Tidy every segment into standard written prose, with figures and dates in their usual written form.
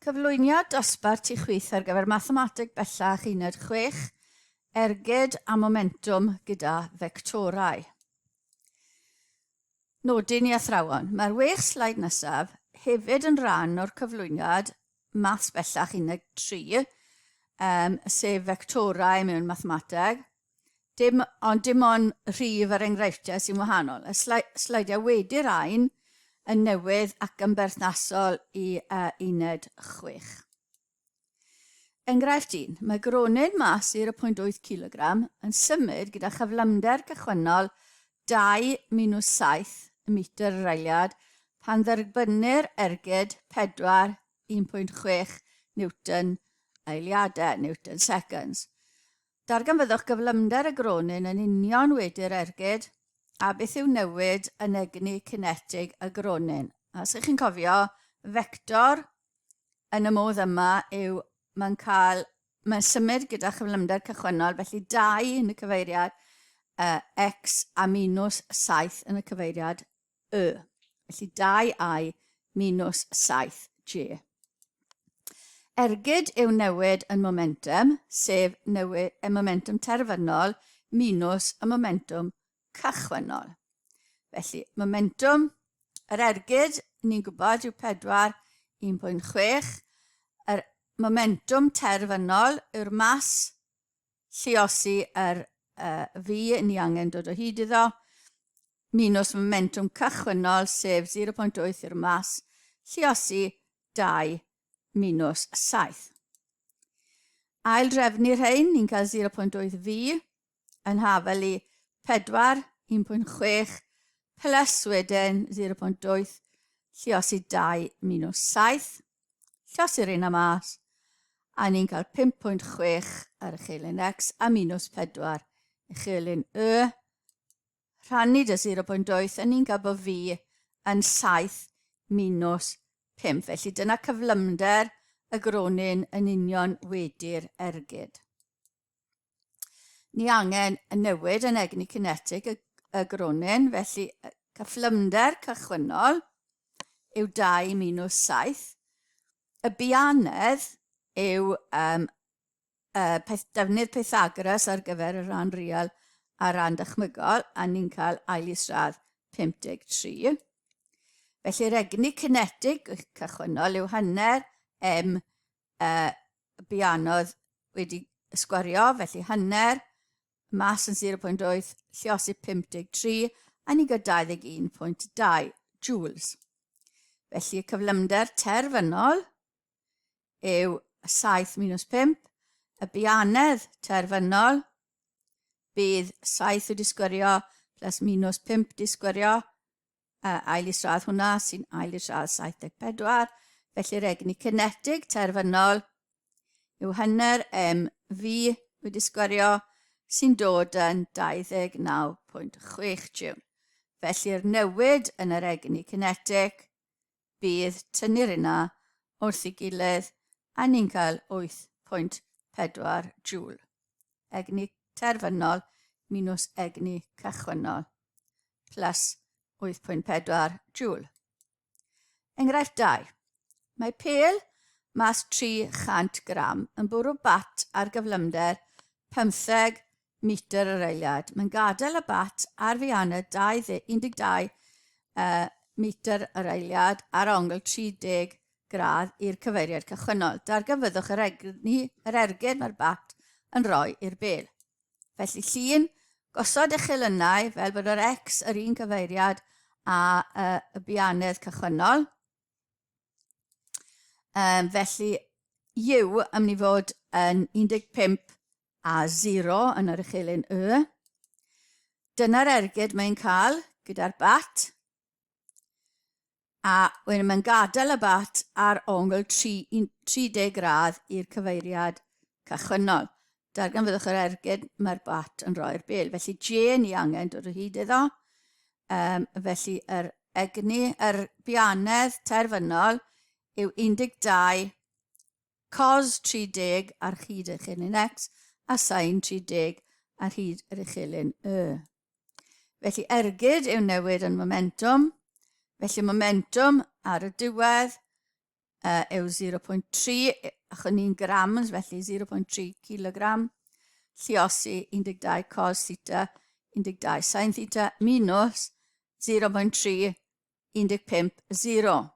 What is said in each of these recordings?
Cyflwyniad dosbarth tu chwith ar gyfer mathemateg bellach 16, ergyd a momentwm gyda fectorau. Nodyn i athrawon, mae'r 6 slaid nesaf hefyd yn rhan o'r cyflwyniad maths bellach 13, sef fectorau mewn mathemateg, ond dim ond rhif ar enghreifftiau sy'n wahanol. Y slaidiau wedi'r rhain yn newydd ac yn berthnasol i 16. Enghraifft 1. Mae gronyn mas 0.8 kg yn symud gyda chyflymder cychwynnol 2 minus 7 metr yr eiliad pan dderbynir ergyd 4 1.6 newton eiliadau, newton seconds. Darganfyddwch gyflymder y gronyn yn union wedi'r ergyd a beth yw newid yn egni cinetig y gronyn. Os ych chi'n cofio, vector yn y modd yma yw mae'n symud gyda chyflymder cychwynnol, felly 2 yn y cyfeiriad x a minus 7 yn y cyfeiriad y. Felly 2i minus 7j. Ergyd yw newid yn momentum, sef newid y momentum terfynol minus y momentum cychwynnol. Felly, momentum, yr ergyd, ni'n gwybod yw 4 1.6. Yr momentum terfynol yw'r mas lluosi yr fi ni angen dod o hyd iddo, minus momentum cychwynnol, sef 0.8 yw'r mas lluosi 2 minus 7. Ail drefnu'r rhain, ni'n cael 0.8 fi yn hafel i 4 1.6 plus wedyn 0.8 lluosi 2 minus 7. Lluosi'r un am mas a ni'n cael 5.6 ar uchelin x a minus 4 uchelin y. Rhannu dy 0.8 a ni'n cael bod fi yn 7 minus 5. Felly dyna cyflymder y gronyn yn union wedi'r ergyd. Ni angen y newid yn egni cinetig y gronyn, felly cyflymder cychwynnol yw 2 minus 7. Y bianedd yw defnydd Pythagoras ar gyfer y rhan real a rhan dychmygol, a ni'n cael ail isradd 53. Felly'r egni cinetig cychwynnol yw hanner m bianodd wedi ysgwario, felly hanner mas yn 0.8 lluosi 53 a ni'n cael 21.2 joules. Felly y cyflymder terfynol yw 7 minus 5. Y bianedd terfynol bydd 7 wedi sgwario plus minus 5 wedi sgwario. Ail isradd hwnna sy'n ail isradd 74. Felly'r egni cinetig terfynol yw hanner m fi wedi sgwario sy'n dod yn 29.6 joule. Felly'r newid yn yr egni cinetig bydd tynnu'r yna wrth ei gilydd a ni'n cael 8.4 joule. Egni terfynol minus egni cychwynnol plus 8.4 joule. Enghraifft 2. Mae pêl mas 300 gram yn bwrw bat ar gyflymder 15 metr yr eiliad. Mae'n gadael y bat ar fianedd 12 metr yr eiliad ar ongl 30 gradd i'r cyfeiriad cychwynnol. Darganfyddwch yr ergyd mae'r bat yn rhoi i'r bêl. Felly llun, gosod eich uchelynau fel bod yr x yr un cyfeiriad a y bianedd cychwynnol. Felly yw am ni fod yn 15 a 0 yn yr uchelin y. Dyna'r ergyd mae'n cael gyda'r bat. A wedyn mae'n gadael y bat ar ongl 30 gradd i'r cyfeiriad cychwynnol. Darganfyddwch yr ergyd mae'r bat yn rhoi'r bêl. Felly J ni angen dod o hyd iddo. Felly yr bianedd terfynol yw 12 cos 30 ar hyd yr uchelin x a sin 30 ar hyd yr uchelin y. Felly ergyd yw newid yn momentum. Felly momentum ar y diwedd yw 0.3, achos ni'n grams, felly 0.3 kilogram, lluosi 12 cos theta, 12 sin theta, minus 0.3, 15, 0.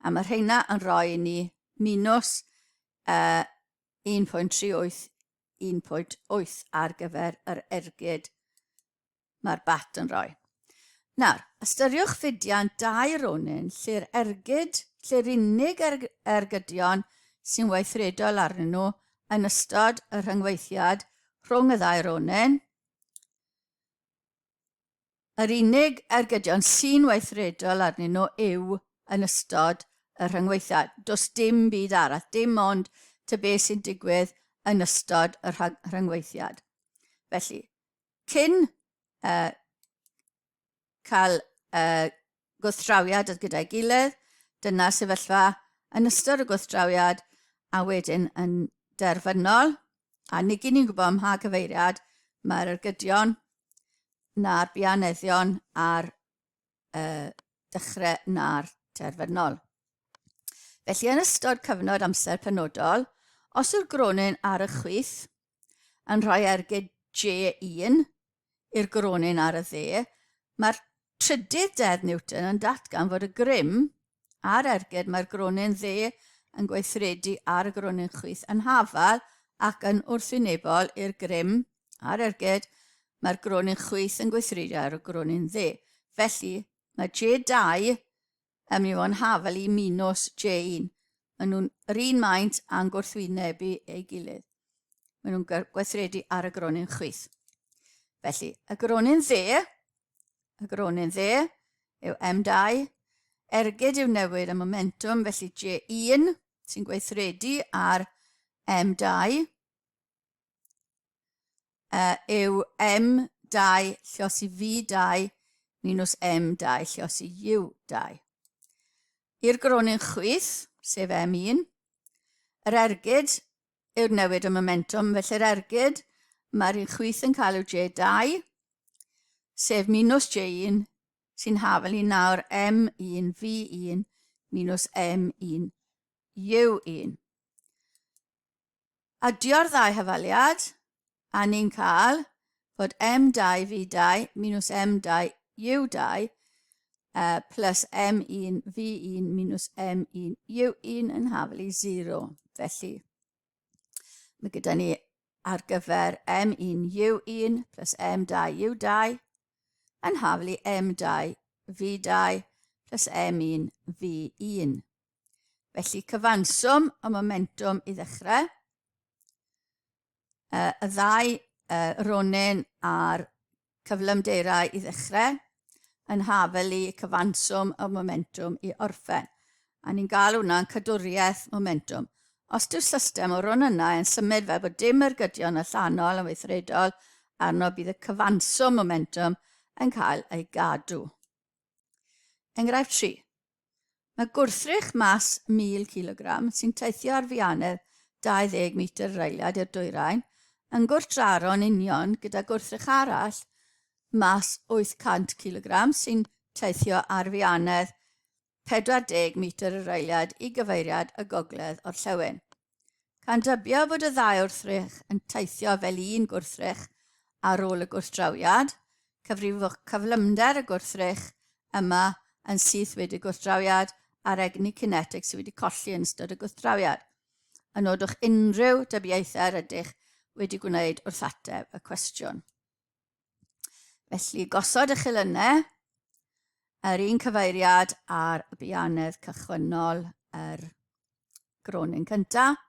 A mae rheina yn rhoi ni minus 1.38, 1.8 ar gyfer yr ergyd mae'r bat yn rhoi. Nawr, ystyriwch fidiau'n dau ronin lle'r ergyd, lle'r unig ergydion sy'n weithredol arnyn nhw yn ystod y rhyngweithiad rhwng y ddau ronin. Yr unig ergydion sy'n weithredol arnyn nhw yw yn ystod y rhyngweithiad. Does dim byd arall, dim ond ty beth sy'n digwydd yn ystod y rhyngweithiad. Felly, cyn cael gwrthdrawiad gyda'i gilydd, dyna sefyllfa yn ystod y gwrthdrawiad a wedyn yn derfynol. A ni gyd ni'n gwybod ym mha cyfeiriad mae'r ergydion na'r bianeddion a'r dechrau na'r terfynol. Felly yn ystod cyfnod amser penodol, os yw'r gronin ar y chwith yn rhoi ergyd J1 i'r gronin ar y dde, mae'r trydydd dedd Newton yn datgan fod y grym a'r ergyd mae'r gronin dde yn gweithredu ar y gronin chwith yn hafal ac yn wrthwynebol i'r grym a'r ergyd mae'r gronin chwith yn gweithredu ar y gronin dde. Felly mae J2 yn mynd i fod yn hafal i minus J1. Maen nhw'n yr un maint a'n gwrthwynebu ei gilydd. Maen nhw'n gweithredu ar y gronin chwith. Felly, y gronin dde yw M2, ergyd yw newid y momentum, felly J1 sy'n gweithredu ar M2 yw M2 lluosi V2 minus M2 lluosi U2. I'r gronin chwith, sef M1, yr ergyd yw'r newid y momentum, felly'r ergyd mae'r un chwith yn cael yw J2, sef minus J1, sy'n hafel i nawr M1 V1 minus M1 U1. Adio'r ddau hyfaliad, a ni'n cael fod M2 V2 minus M2 U2 plus M1 V1 minus M1 U1 yn hafel i 0. Felly, mae gyda ni ar gyfer M1 U1 plus M2 U2 yn hafel i M2 V2 plus M1 V1. Felly, cyfanswm y momentum i ddechrau. Y ddau ronin a'r cyflymderau i ddechrau yn hafel i cyfanswm y momentum i orffen. A ni'n gael hwnna'n cadwriaeth momentum. Os dyw'r system o ronynnau yn symud fel bod dim ergydion allanol yn weithredol arno bydd y cyfanswm momentum yn cael ei gadw. Enghraifft 3. Mae gwrthrych mas 1000 kg sy'n teithio ar fianedd 20 metr yr eiliad i'r dwyrain yn gwrthdraro'n union gyda gwrthrych arall mas 800 kg sy'n teithio ar fianedd 40 metr yr eiliad i gyfeiriad y gogledd orllewin. Can dybio bod y ddau wrthrych yn teithio fel un gwrthrych ar ôl y gwrthdrawiad, cyfrifwch cyflymder y gwrthrych yma yn syth wedi gwrthdrawiad a'r egni cinetig sydd wedi colli yn ystod y gwrthdrawiad. Ynodwch unrhyw dybiaethau rydych wedi gwneud wrth ateb y cwestiwn. Felly, gosod eich elynau, yr un cyfeiriad ar y bianedd cychwynnol yr gronin cyntaf.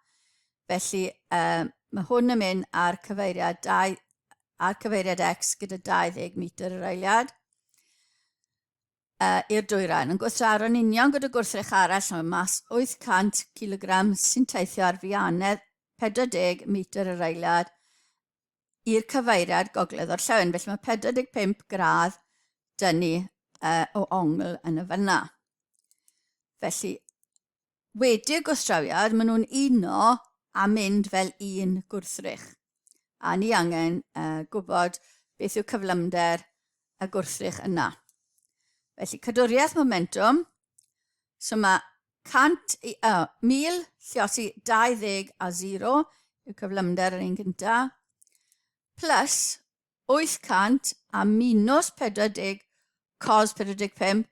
Felly, mae hwn yn mynd ar cyfeiriad X gyda 20 metr yr eiliad i'r dwyrain. Yn gwrthdraro'n union gyda gwrthrych arall am mas 800 kg sy'n teithio ar fianedd 40 metr yr eiliad i'r cyfeiriad gogledd orllewin. Felly mae 45 gradd dynnu o ongl yn y fyna. Felly, wedi'r gwrthdrawiad, maen nhw'n uno a mynd fel un gwrthrych. A ni angen gwybod beth yw cyflymder y gwrthrych yna. Felly, cadwriaeth momentum, so mae 1000 lluosi 20 a 0 yw cyflymder yr un gyntaf, plus 800 a minus 40 cos 45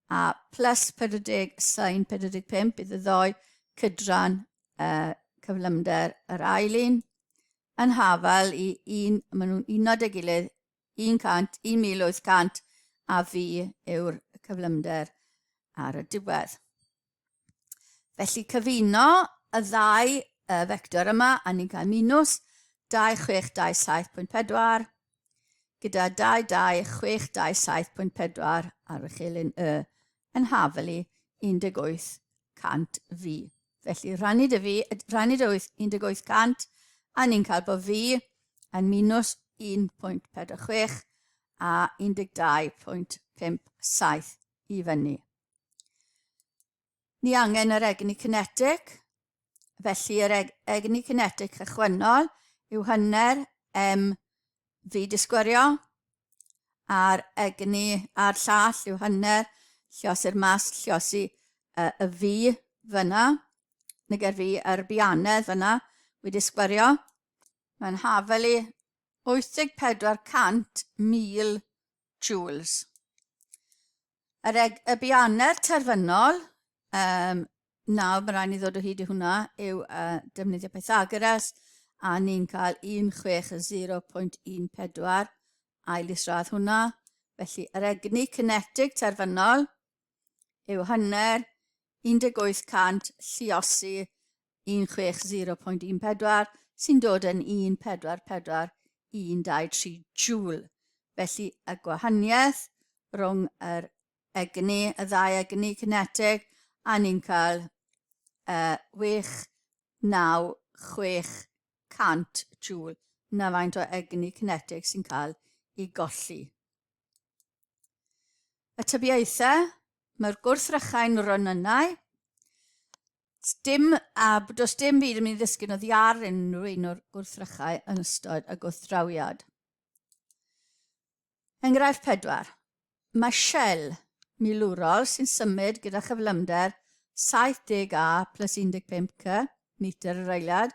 a plus 40 sin 45 bydd y ddoi cydran cyflymder yr ail un yn hafal i maen nhw'n unod â'i gilydd 1800 a fi yw'r cyflymder ar y diwedd. Felly cyfuno y ddau vector yma a ni'n cael minus 2627.4 gyda 22,627.4 ar y chelyn y yn hafel i 1800 fi. Felly rhannu dy 1800 a ni'n cael bod fi yn minus 1.46 a 12.57 i fyny. Ni angen yr egni cinetic, felly yr egni cinetic chychwynnol yw hanner fi disgwyrio a'r llall yw hanner llosi'r mas llosi y fi fyna, nag fi yr bianedd fyna wedi sgwario. Mae'n hafel i 84,100,000 joules. Y bianedd terfynol, nawr mae rhaid ni ddod o hyd i hwnna, yw defnyddio Pythagoras, a ni'n cael 160.14 ail isradd hwnna. Felly, yr egni cinetic terfynol yw hanner 1800 lluosi 160.14 sy'n dod yn 144,123 joule. Felly, y gwahaniaeth rhwng y ddau egni cinetic a ni'n cael 696 joule. Na faint o egni cinetic sy'n cael ei golli. Y tybiaethau, mae'r gwrthrychau'n ronynnau. Does dim byd yn mynd i ddisgyn o ddiar unrhyw un o'r gwrthrychau yn ystod y gwrthdrawiad. Enghraifft 4. Mae shell milwrol sy'n symud gyda chyflymder 70A plus 15C metr yr eiliad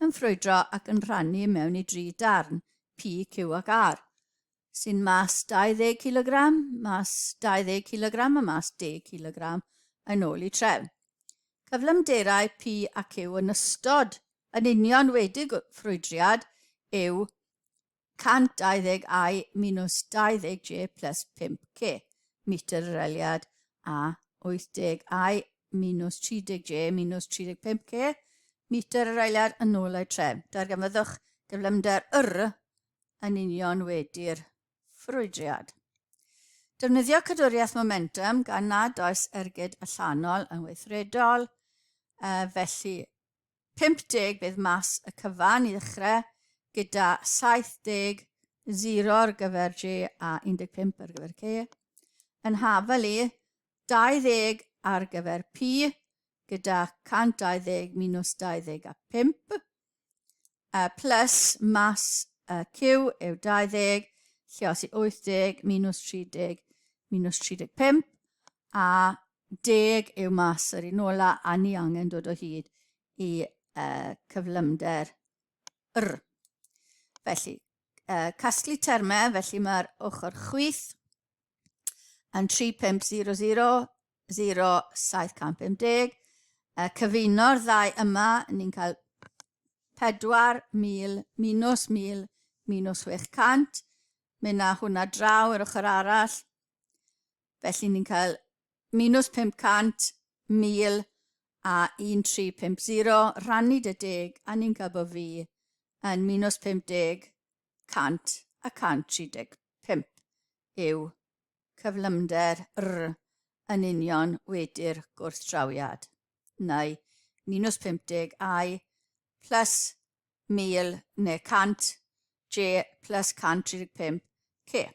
yn ffrwydro ac yn rhannu mewn i 3 darn P, Q ac R sy'n mas 20 kg, mas 20 kg a mas 10 kg yn ôl i trefn. Cyflymderau P a Q yn ystod yn union wedi'i ffrwydriad yw 120I minus 20J plus 5K metr yr eiliad a 80I minus 30J minus 35K metr yr eiliad yn ôl ei trefn. Darganfyddwch gyflymder yr yn union wedi'r ffrwydriad. Defnyddio cadwriaeth momentum gan nad oes ergyd allanol yn weithredol. Felly 50 bydd mas y cyfan i ddechrau gyda 70, 0 ar gyfer J a 15 ar gyfer K. Yn hafel i 20 ar gyfer P gyda 120 minus 20 a 5 plus mas Q yw 20 lluosi 80 minus 30 minus 35 a 10 yw mas yr un ola a ni angen dod o hyd i cyflymder yr. Felly, casglu termau, felly mae'r ochr chwith yn 3500, 0750. Cyfuno'r ddau yma, ni'n cael 4,000 minus 1,000 minus 600. Myna hwnna draw yr ochr arall. Felly ni'n cael minus 500, 1,000 a 1350. Rannu dy 10 a ni'n cael bod fi yn minus 50, 100 a 135 yw cyflymder r yn union wedi'r gwrthdrawiad. Neu minus 50 I plus 1,000 neu 100 J plus 135 K.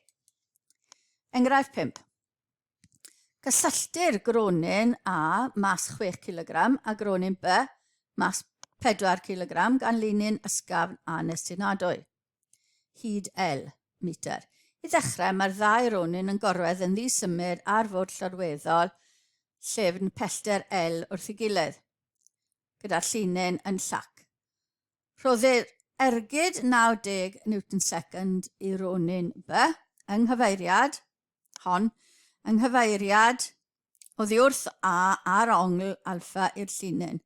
Enghraifft 5. Cysylltu'r gronyn A mas 6 kg a gronyn B mas 4 kg gan linyn ysgafn a nestunadwy. Hyd L metr. I ddechrau, mae'r ddau ronyn yn gorwedd yn ddisymud ar fod llorweddol sef yn pellter L wrth ei gilydd, gyda'r llinyn yn llac. Rhoddir ergyd 90 Newton-second i ronyn B yng nghyfeiriad hon, yng nghyfeiriad oddi wrth A ar ongl alfa i'r llinyn,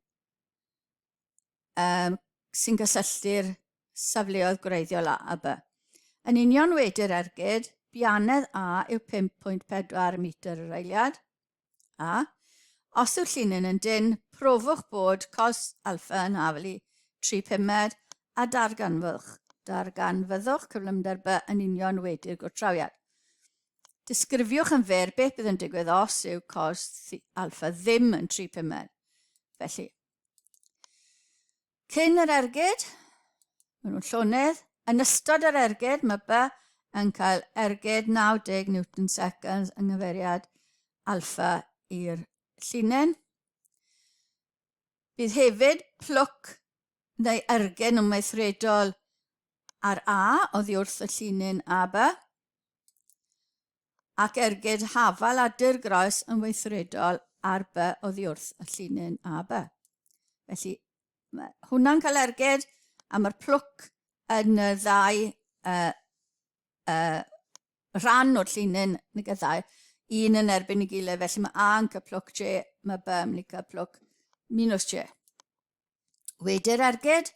sy'n gysylltu'r safleoedd gwreiddiol A a B. Yn union wedi'r ergyd, bianedd A yw 5.4 metr yr eiliad. A, os yw'r llinyn yn dyn, profwch bod cos alfa yn hafel i 3.5 a darganfyddwch cyflymder B yn union wedi'r gwrtrawiad. Disgrifiwch yn fyr beth bydd yn digwydd os yw cos alfa ddim yn 3.5. Felly, cyn yr ergyd, maen nhw'n llonydd. Yn ystod yr ergyd, mae B yn cael ergyd 90 Newton-seconds yng nghyfeiriad alfa i'r llinyn. Bydd hefyd plwc neu ergyd yn weithredol ar A oddi wrth y llinyn AB, ac ergyd hafal adur groes yn weithredol ar B oddi wrth y llinyn AB. Felly, hwnna'n cael ergyd a mae'r plwc yn y ddau rhan o'r llinyn yn y ddau, un yn erbyn i gilydd, felly mae A yn cael plwc J, mae B yn cael plwc minus J. Wedi'r ergyd,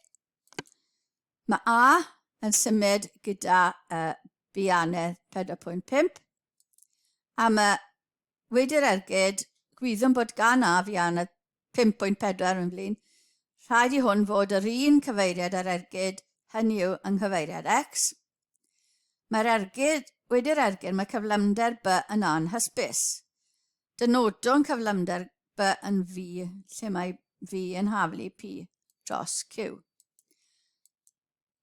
mae A yn symud gyda bianedd 4.5, a mae wedi'r ergyd, gwyddwn bod gan A bianedd 5.4 yn flin, rhaid i hwn fod yr un cyfeiriad ar ergyd, hynny yw yng nghyfeiriad X. Wedi'r ergyd, mae cyflymder B yn anhysbys. Dynodwn cyflymder B yn V, lle mae V yn haflu P dros Q.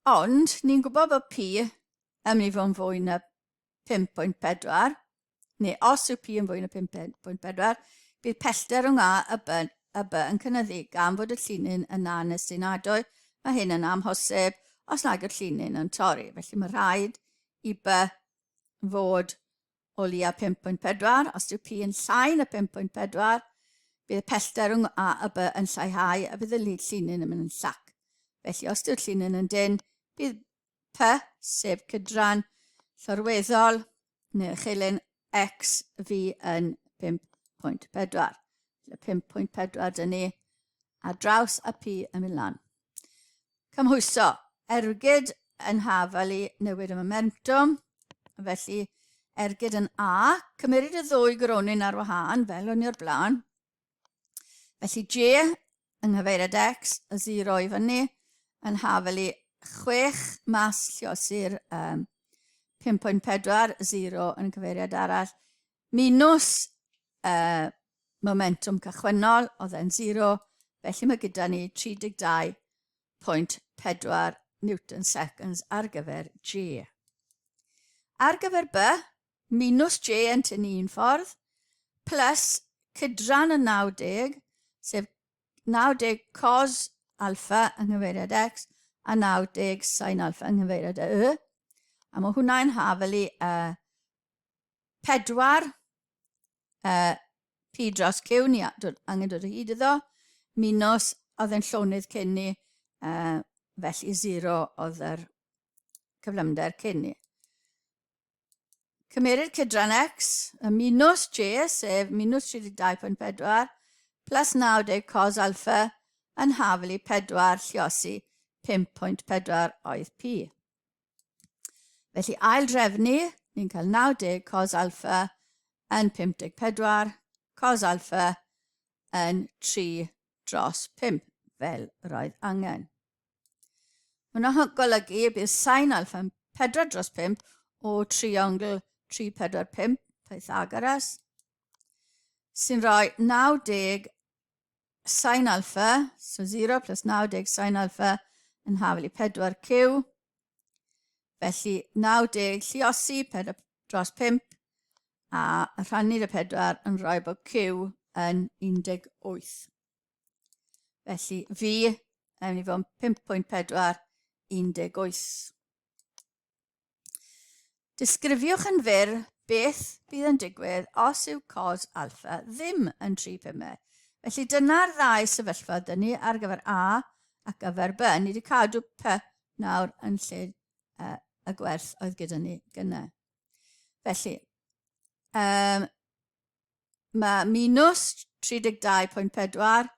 Ond, ni'n gwybod bod P yn mynd i fod yn fwy na 5.4, neu os yw P yn fwy na 5.4, bydd pellter rhwng A a B yn cynyddu gan fod y llinyn yn anesynadwy, mae hyn yn amhosib os nag yw'r llinyn yn torri. Felly mae rhaid i B fod o leia 5.4. Os yw P yn llai na 5.4, bydd pellter rhwng A a B yn lleihau a bydd y llinyn yn mynd yn llac. Felly os yw'r llinyn yn dyn, bydd P, sef cydran llorweddol, neu chilyn X V yn 5.4. 5.4 dyn ni, a draws a P yn mynd lan. Cymhwyso, ergyd yn hafel i newid y momentum, felly ergyd yn A, cymeryd y ddwy gronyn ar wahân, fel o'n i'r blaen. Felly J yng nghyfeiriad X, y 0 i fyny, yn hafel i 6 mas lliosir 5.4, 0 yn cyfeiriad arall, minus momentum cychwynnol, oedd e'n 0, felly mae gyda ni 32.4 Newton-seconds ar gyfer J. Ar gyfer B, minus J yn tynnu un ffordd, plus cydran y 90, sef 90 cos alfa yng nghyfeiriad X, a 90 sin alfa yng nghyfeiriad Y. A mae hwnna'n hafel i 4 P dros Q, ni angen dod o hyd iddo, minus oedd e'n llonydd cyn ni, felly 0 oedd yr cyflymder cyn ni. Cymeryd cydran X, y minus J, sef minus 32.4, plus 90 cos alfa, yn hafel i 4 lliosi 5.4 oedd P. Felly ail drefnu, ni'n cael 90 cos alfa yn 5.4, cos alfa yn 3 dros 5, fel yr oedd angen. Hwna'n golygu bydd sin alfa yn 4 dros 5 o triongl 3, 4, 5, Pythagoras, sy'n rhoi 90 sin alfa, so 0 plus 90 sin alfa yn hafel i 4Q, felly 90 lliosi 4 dros 5, a rhannu'r 4 yn rhoi bod Q yn 18. Felly V yn mynd i fod 5.4, 18. Disgrifiwch yn fyr beth bydd yn digwydd os yw cos alpha ddim yn 3/5. Felly dyna'r ddau sefyllfa dyn ni ar gyfer A ac gyfer B. Ni wedi cadw P nawr yn lle y gwerth oedd gyda ni gynnau. Felly, mae minus 32.4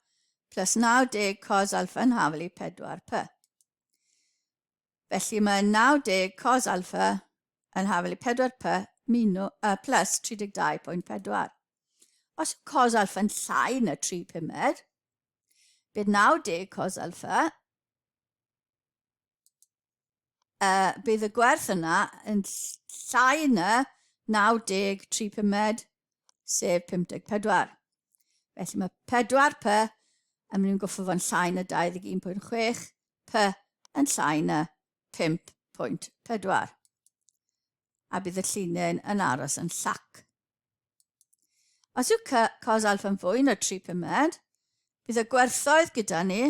plus 90 cos alpha yn hafelu 4P. Felly mae 90 cos alpha yn hafelu 4P plus 32.4. Os yw cos alpha yn llai na 3/5, bydd 90 cos alpha, bydd y gwerth yna yn llai na 90 3/5 sef 54. Felly mae 4P yn mynd i'n goffo fo'n llai na 21.6, P yn llai na 5.4. A bydd y llinyn yn aros yn llac. Os yw cos alpha yn fwy na 3/5, bydd y gwerthoedd gyda ni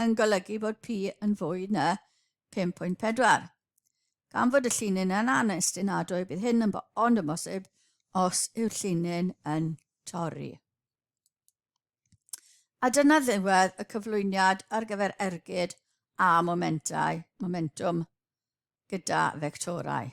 yn golygu bod P yn fwy na 5.4. Gan fod y llinyn yn anestinadwy, bydd hyn yn ond ymosib os yw'r llinyn yn torri. A dyna ddiwedd y cyflwyniad ar gyfer ergyd a momentwm gyda fectorau.